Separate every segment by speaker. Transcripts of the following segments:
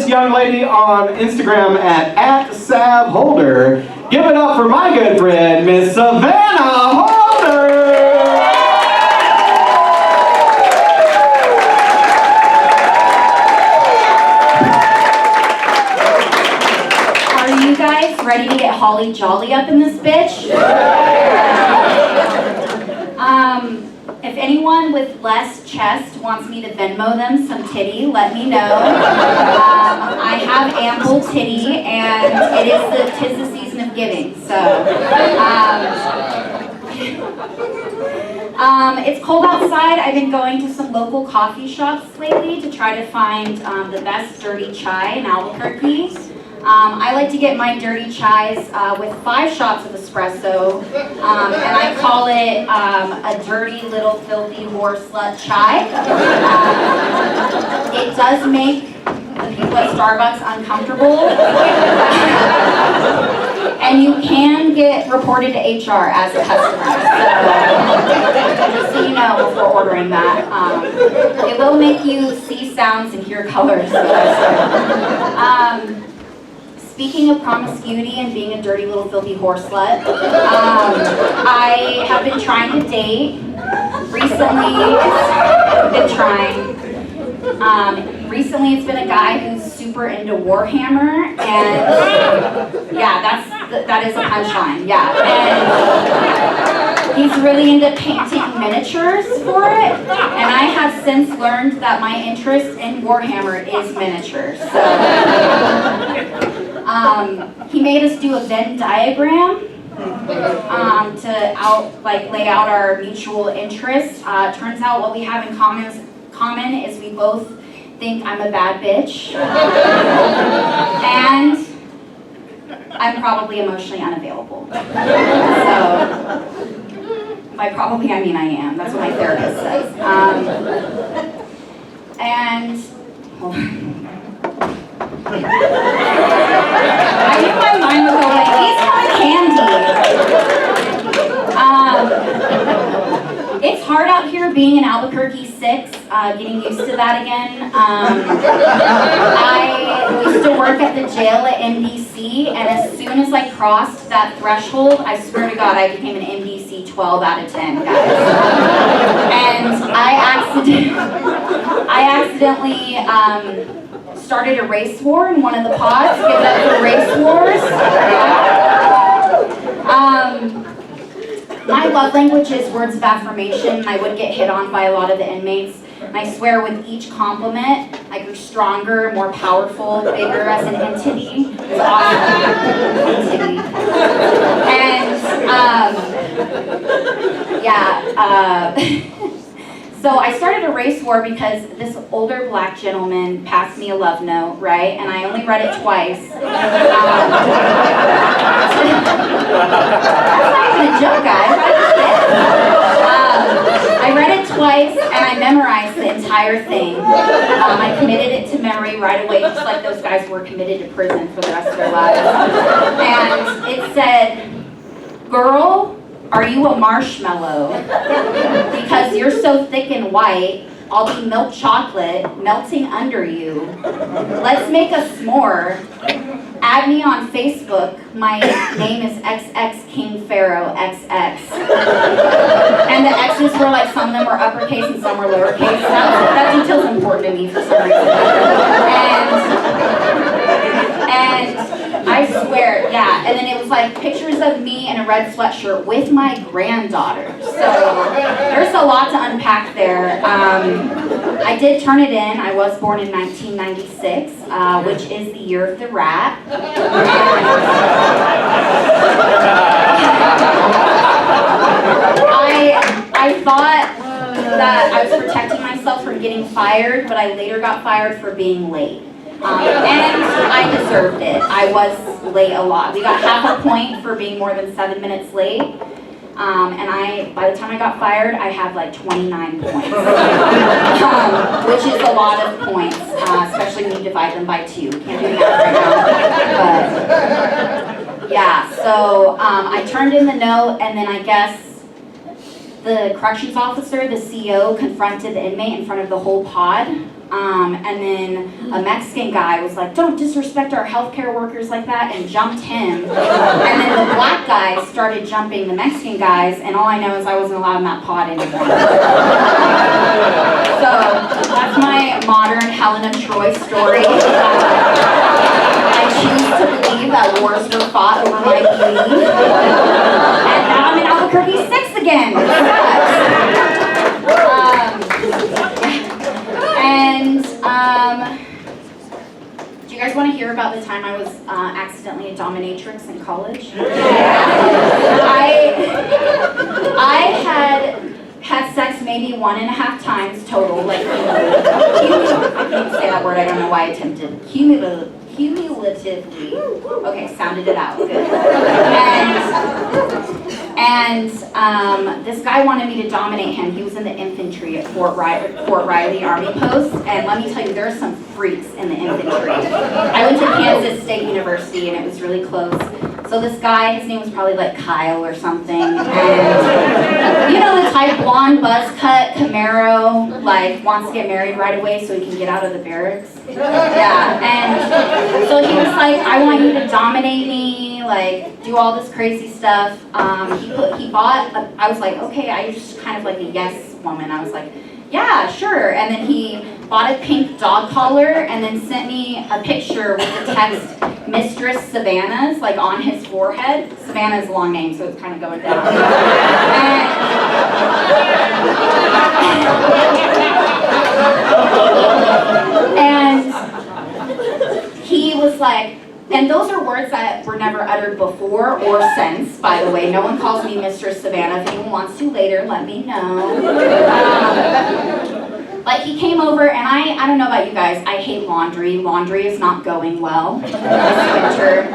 Speaker 1: this young lady on Instagram at @savholder. Give it up for my good friend, Miss Savannah Holder!
Speaker 2: Are you guys ready to get holly jolly up in this bitch? If anyone with less chest wants me to Venmo them some titty, let me know. I have ample titty, and tis the season of giving, so. It's cold outside. I've been going to some local coffee shops lately to try to find the best dirty chai in Albuquerque. I like to get my dirty chais with 5 shots of espresso, and I call it a dirty little filthy whore slut chai. It does make the people at Starbucks uncomfortable, and you can get reported to HR as a customer, so just so you know before ordering that. It will make you see sounds and hear colors. Speaking of promiscuity and being a dirty little filthy whore slut, I have been trying to date. Recently it's been a guy who's super into Warhammer, and yeah, that is a punchline, yeah. And he's really into painting miniatures for it, and I have since learned that my interest in Warhammer is miniatures, so. He made us do a Venn diagram to lay out our mutual interests. Turns out what we have in common is we both think I'm a bad bitch, and I'm probably emotionally unavailable. So, by probably I mean I am. That's what my therapist says. And hold on. I knew my mind was going, he's kind of candy. It's hard out here being in Albuquerque 6, getting used to that again. I used to work at the jail at MDC, and as soon as I crossed that threshold, I swear to God, I became an MDC 12 out of 10, guys. And I accidentally started a race war in one of the pods. Give it up for race wars. My love language is words of affirmation. I would get hit on by a lot of the inmates. And I swear with each compliment, I grew stronger, more powerful, bigger as an entity. It's awesome. Entity. And, so I started a race war because this older black gentleman passed me a love note, right? And I only read it twice. That's not even a joke, guys. I read it twice and I memorized the entire thing. I committed it to memory right away, just like those guys were committed to prison for the rest of their lives. And it said, "Girl, are you a marshmallow? Because you're so thick and white, I'll be milk chocolate melting under you. Let's make a s'more. Add me on Facebook. My name is XX King Pharaoh XX." And the X's were like, some of them were uppercase and some were lowercase. That detail's important to me for some reason. And I swear, yeah. And then it was like pictures of me in a red sweatshirt with my granddaughter. So there's a lot to unpack there. I did turn it in. I was born in 1996, which is the year of the rat. I thought that I was protecting myself from getting fired, but I later got fired for being late. And I deserved it. I was late a lot. We got half a point for being more than 7 minutes late. And by the time I got fired, I had like 29 points, which is a lot of points, especially when you divide them by 2. Can't do that right now, but yeah. So I turned in the note, and then I guess the corrections officer, the CO, confronted the inmate in front of the whole pod. And then a Mexican guy was like, don't disrespect our healthcare workers like that, and jumped him. And then the black guy started jumping the Mexican guys, and all I know is I wasn't allowed in that pod anymore. So that's my modern Helen of Troy story. I choose to believe that wars were fought over my beauty. And now I'm in Albuquerque 6 again. Do you guys want to hear about the time I was accidentally a dominatrix in college? I had sex maybe 1.5 times total, like I can't say that word, I don't know why I attempted. Cumulatively. Okay, sounded it out, good. And this guy wanted me to dominate him. He was in the infantry at Fort Riley Army Post, and let me tell you, there are some freaks in the infantry. I went to Kansas State University, and it was really close. So this guy, his name was probably like Kyle or something, and you know the type, blonde, buzz cut, Camaro, like wants to get married right away so he can get out of the barracks. Yeah, and so he was like, I want you to dominate me, like do all this crazy stuff. He bought, I was like, okay, I was just kind of like a yes woman. I was like, yeah, sure. And then he bought a pink dog collar and then sent me a picture with the text, Mistress Savannah's, like on his forehead. Savannah's a long name, so it's kind of going down. And he was like, and those are words that were never uttered before or since, by the way. No one calls me Mistress Savannah. If anyone wants to later, let me know. Like he came over, and I don't know about you guys, I hate laundry. Laundry is not going well this winter.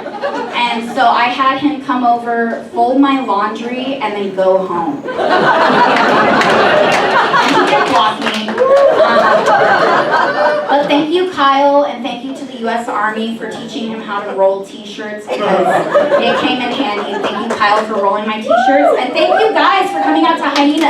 Speaker 2: And so I had him come over, fold my laundry, and then go home. And he didn't block me. But thank you, Kyle, and thank you to the U.S. Army for teaching him how to roll t-shirts, because it came in handy. Thank you, Kyle, for rolling my t-shirts. And thank you guys for coming out to Hyena.